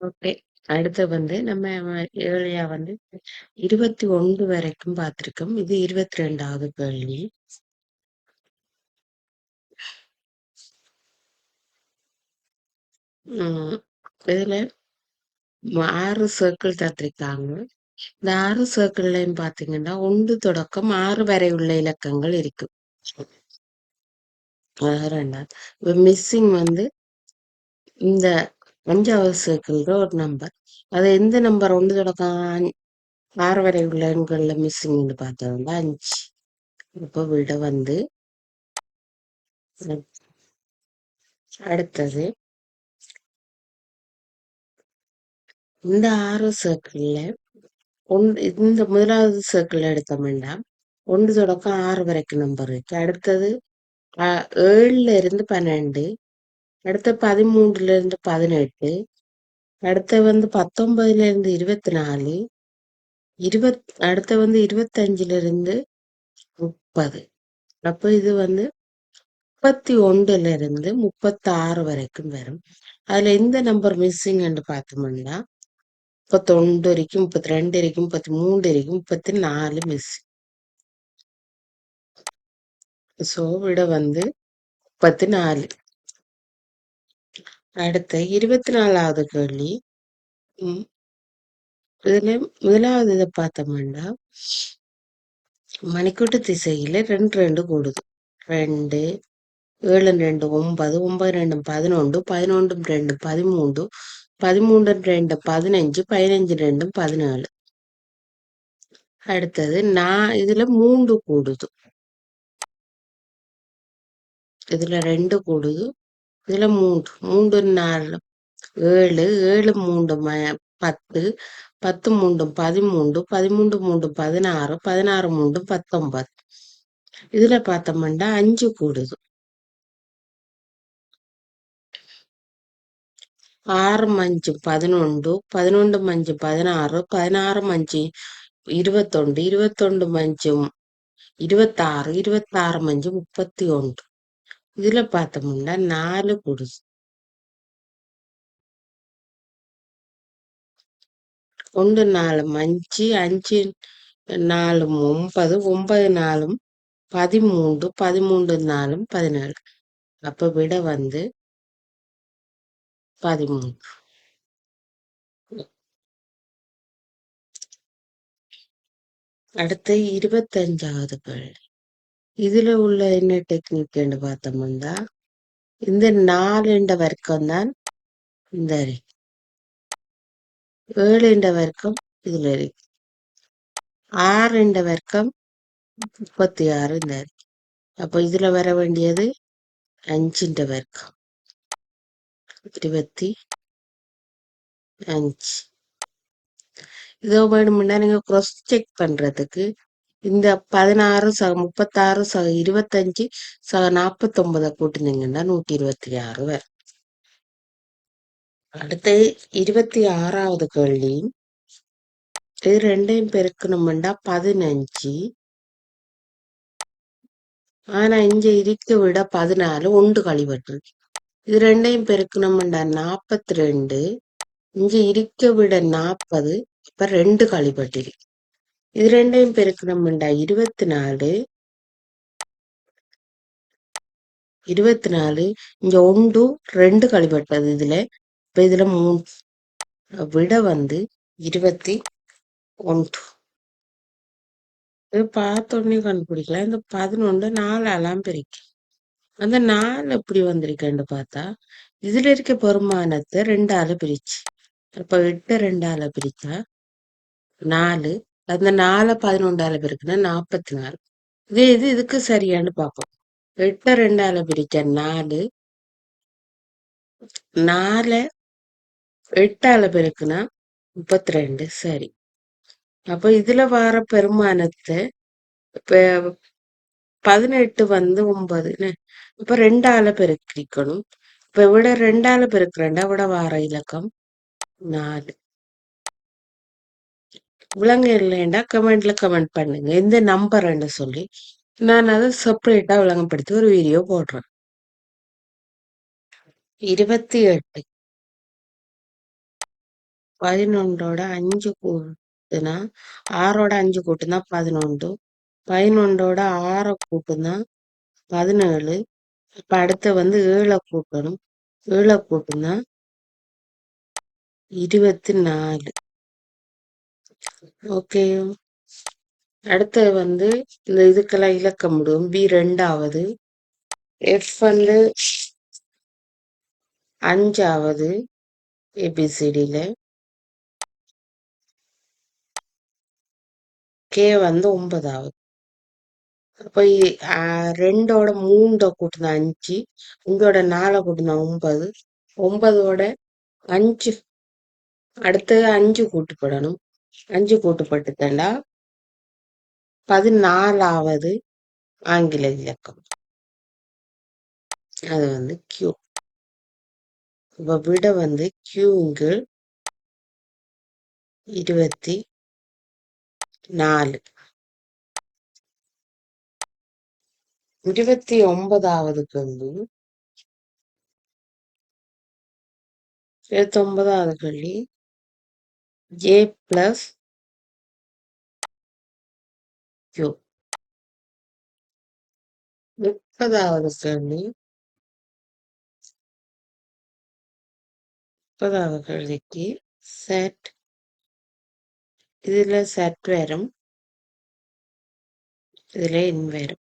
Okay. அடுத்து நம்ம ஏர்லியா 21 வரைக்கும் பார்த்திருக்கோம். இது 22வது கேள்வி. ம். இதுல 6 சர்க்கிள் தந்திருக்காங்க. இந்த 6 சர்க்கிள்லயும் பார்த்தீங்கன்னா, 1 தொடக்கம் 6 வரை உள்ள இலக்கங்கள் இருக்கு. 2வது. இப்ப மிஸ்ஸிங் இந்த 5வது சர்க்கிள்ல ஒரு நம்பர். அது எந்த நம்பர் 1 தொடக்கம் 6 வரை உள்ள எண்கள்ல மிஸ்ஸிங்ன்னு பார்த்தோம்னா 5. இப்ப விட அடுத்தது இந்த 6 சர்க்கிள்ல இந்த முதலாவது சர்க்கிள் எடுத்தோம்னா 1 தொடக்கம் 6 வரைக்கும் நம்பர் இருக்கு. அடுத்தது 7ல இருந்து 12, அடுத்து 13ல இருந்து 18, அடுத்து 19ல இருந்து 24, அடுத்து 25ல இருந்து 30. அப்ப இது 31ல இருந்து 36 வரைக்கும் வரும். அதுல எந்த நம்பர் மிஸ்ஸிங்ன்னு பார்த்தோம்னா 31 வரைக்கும், 32 வரைக்கும், 33 வரைக்கும், 34 மிஸ். சோ விட 34. அடுத்த 24வது கேள்வி. ம், இதுல முதலாவது இதை பார்த்தோம்னா மணிக்கூட்டு திசையில 2 2 கூடுது. 2, 7 2 9, 9 2 11, 11 2 13, 13 2 15, 15 2 17. அடுத்தது இதுல 3 கூடுது. இதுல 2 கூடுது. இதுல 3, 3 4 7, 7 3 10, 10 3 13, 13 3 16, 16 3 19. இதுல பார்த்தோம்னா 5 கூடுது. 6 5 11, 11 5 16, 16 5 21, 21 5 26, 26 5 31. இதுல பார்த்தோம்னா 4 கூடுது. 1 4 5, 5 4 9, 9 4 13, 13 4 17. அப்ப விட 13. அடுத்து 25வது கேள்வி. இதுல உள்ள என்ன டெக்னிக்னு பார்த்தோம்னா இந்த 4 வர்க்கம் தான் இந்த இருக்கு. 7 வர்க்கம் இதுல இருக்கு. 6 வர்க்கம் 36 இந்த இருக்கு. அப்ப இதுல வர வேண்டியது 5 வர்க்கம் 25. இதோ வேணும்னா நீங்க cross செக் பண்றதுக்கு இந்த 16 36 25 49 கூட்டினீங்கன்னா 126 வரும். அடுத்து 26வது கேள்வி. இது ரெண்டையும் பெருக்கணும்னா 15. ஆனா இங்க இருக்க விட 14 1 கழிவற்று. இது ரெண்டையும் பெருக்கணும்னா 42. இங்க இருக்க விட 40. இப்ப 2 கழிவற்று. இது ரெண்டையும் பெருக்கணும்னா 24. 24. இங்க 1 2 கழிவட்டது இதுல. இப்ப இதுல 3. விட 21. இது பார்த்தோன்னே கண்டுபிடிக்கலாம். இந்த 11 4ஆலாம் பிரிக்கும். அந்த 4 எப்படி வந்திருக்கேன்னு பார்த்தா இதுல இருக்க பெருமானத்தை 2ஆல பிரிச்சு. அப்ப 8 2ஆல பிரிச்சா 4. அந்த 4 11ஆல பிரிக்குன்னா 44. இதுக்கு சரியான்னு பார்ப்போம். 8 2ஆல பிரிச்ச 4. 4 8ஆல பெருக்குனா 32. சரி. அப்ப இதுல வர பெருமானத்தை இப்ப 18 9. இப்ப 2ஆல பெருக்கிக்கணும். இப்ப விட 2ஆல பெருக்கிறேன்டா விட வார இலக்கம் 4. விலங்கு இல்லைண்டா கமெண்ட்ல கமெண்ட் பண்ணுங்க எந்த நம்பர்ன்னு சொல்லி நான் அதை செப்பரேட்டா விளங்கப்படுத்தி ஒரு வீடியோ போடுறேன். 28. 11ஓட 5 கூட்டுனா 6ஓட 5 கூட்டுனா 11. 11ஓட 6 கூட்டுனா 17. இப்ப அடுத்து வந்து 7 கூட்டணும். 7 கூட்டுனா 24. ஓகே. அடுத்து வந்து இந்த இதுக்கெல்லாம் இலக்க முடியும். பி 2வது. எஃப் வந்து 5வது ஏபிசிடில. கே வந்து 9வது. அப்ப 2ஓட 3 கூட்டினா 5. இங்கோட 4 கூட்டினா 9. 9ஓட 5 அடுத்து 5 கூட்டுப்படணும். 5 கூட்டுப்பட்டுட்டா 14வது ஆங்கில இலக்கம். அது வந்து கியூ. இப்ப விட வந்து கியூங்கு 24. 29வது கேள்வி. 29வது கேள்வி ஏ பிளஸ் கியூ. 30வது கேள்வி. 30வது கேள்விக்கு செட். இதுல செட் வரும். இதுல இன் வரும்.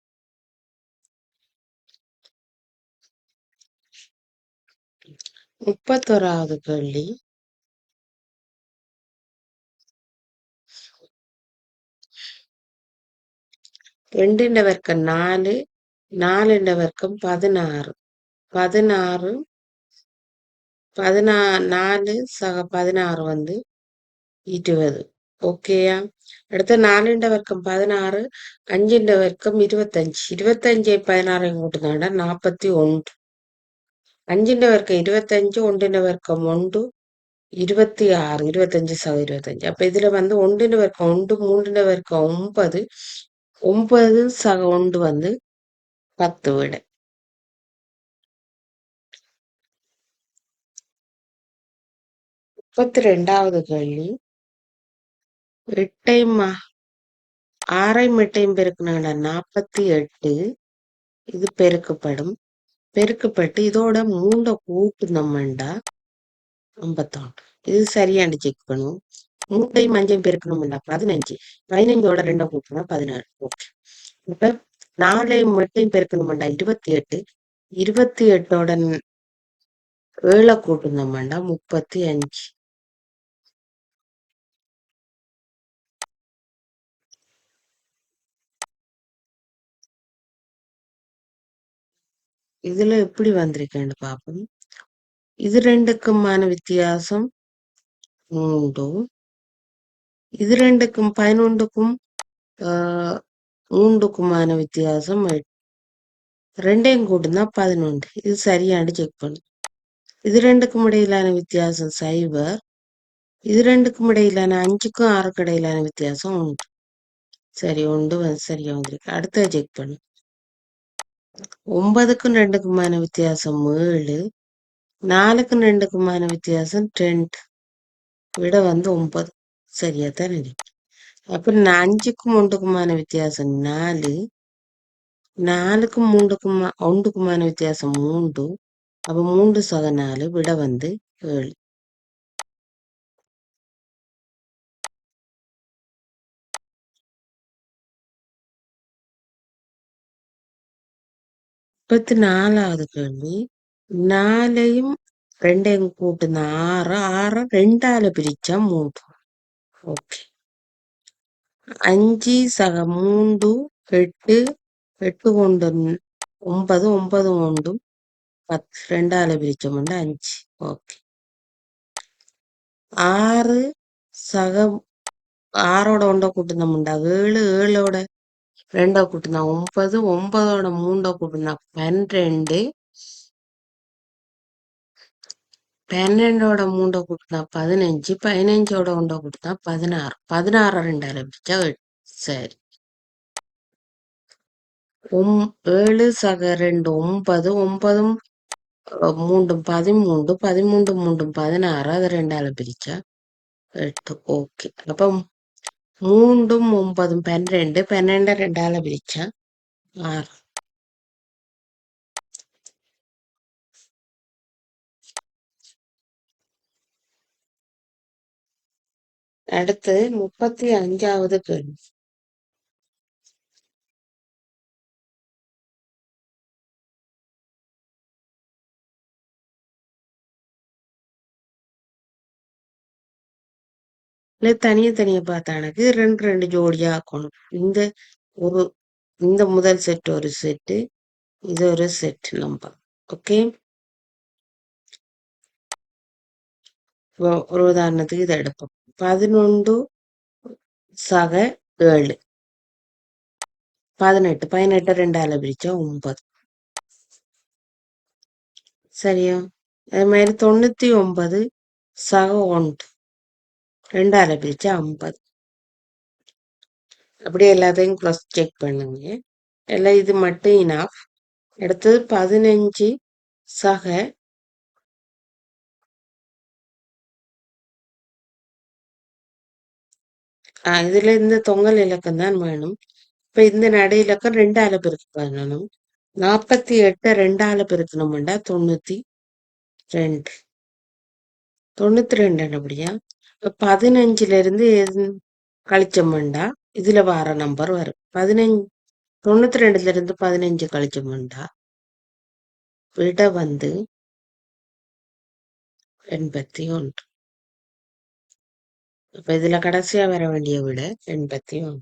31வது கேள்வி. 2 வர்க்கம் 4. 4 வர்க்கம் 16. 16 4 சக 16 வந்து 20. ஓகேயா? அடுத்து 4 வர்க்கம் 16. 5 வர்க்கம் 25. 25 16 கூட்டினாண்டா 41. 5 வர்க்கம் 25. 1 வர்க்கம் 1 26. 25 சக 25. அப்ப இதுல வந்து 1 வர்க்கம் 1, 3 வர்க்கம் 9. 9 சக 1 வந்து 10 விட. 32வது கேள்வி. 8ஐயும் 6ஐயும் 8ஐயும் பெருக்குனாண்டா 48. இது பெருக்கப்படும். பெருக்கப்பட்டு இதோட 3 கூட்டுனோம்டா 51. இது சரியாண்டு செக் பண்ணுவோம். 3ஐயும் 5ஐயும் பெருக்கணும்டா 15. 15ஓட 2 கூட்டுனா 16. ஓகே. இப்ப 4ஐயும் 8ஐயும் பெருக்கணும்டா 28. 28ஓட 7 கூட்டுனோம்டா 35. இதுல எப்படி வந்திருக்கேன்னு பாப்போம். இது ரெண்டுக்குமான வித்தியாசம் 3. இது ரெண்டுக்கும் 11க்கும் 3க்குமான வித்தியாசம் 8. 2ஐயும் கூட்டுனா 11. இது சரியாண்டு செக் பண்ணும். இது ரெண்டுக்கும் இடையிலான வித்தியாசம் 0. இது ரெண்டுக்கும் இடையிலான 5க்கும் 6க்கும் இடையிலான வித்தியாசம் 1. சரி 1 சரியா வந்திருக்கு. அடுத்த செக் பண்ணு. 9க்கும் 2க்குமான வித்தியாசம் 7. 4க்கும் 2க்குமான வித்தியாசம் 2. விட வந்து 9. சரியா தான் இருக்கு. அப்புறம் 5க்கும் 1க்குமான வித்தியாசம் 4. 4க்கும் 1க்குமான வித்தியாசம் 3. அப்ப 3 சக 4. விட வந்து 7. 34வது கேள்வி. 4ஐயும் 2ஐயும் கூட்டுனா 6. 6 2ஆல பிரிச்சா 3. ஓகே. 5 சக 3 8. 8 கொண்டு 9. 9 கொண்டு 10. 2ஆல பிரிச்சோம்னா 5. ஓகே. 6 சக 6ஓட 1 கூட்டுனோம்டா 7. 7ஓட 2 கூட்டுனா 9. 9ஓட 3 கூட்டுனா 12. 12ஓட 3 கூட்டினா 15. 15ஓட 1 கூட்டினா 16. 16 2ஆல பிரிச்சா 8. சரி. 7 சக 2 9. 9ம் 3 13. 13 3 16. அதை 2ஆல பிரிச்சா 8. ஓகே. അപ്പം 3ഉം 9ഉം 12. 12 2ஆல பிரிச்சா 6. அடுத்து 35வது கேள்வி. இல்ல தனியா தனியா பார்த்தானக்கு 2 2 ஜோடியா ஆக்கணும். ஒரு இந்த முதல் செட் ஒரு செட்டு, இது ஒரு செட் நம்பர். ஓகே. ஒரு உதாரணத்துக்கு இதை எடுப்போம். 11 சக 7. 18. 18 2ஆல பிரிச்சா 9. சரியா? அது மாதிரி 99 சக 1. 2ஆல பிரிச்சா 50. அப்படியே எல்லாத்தையும் க்ராஸ் செக் பண்ணுங்க. எல்லாம் இது மட்டும் இனாஃப். அடுத்தது 15 சக இதுல இந்த தொங்கல் இலக்கம் தான் வேணும். இப்ப இந்த நடை இலக்கம் 2ஆல பெருக்கு பண்ணணும். 48 2ஆல பெருக்கணும்டா 92. 92 அப்படியா? 15ல இருந்து கழிச்சோம்டா இதுல வர நம்பர் வரும். 92ல இருந்து 15 கழிச்சோம்டா விட வந்து 81. இப்ப இதுல கடைசியா வர வேண்டிய விட 81.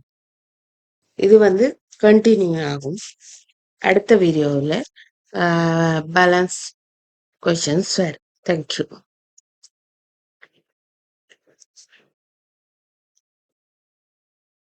இது வந்து கண்டினியூ ஆகும். அடுத்த வீடியோவில் பேலன்ஸ் கொஷின்ஸ் வரும். தேங்க்யூ.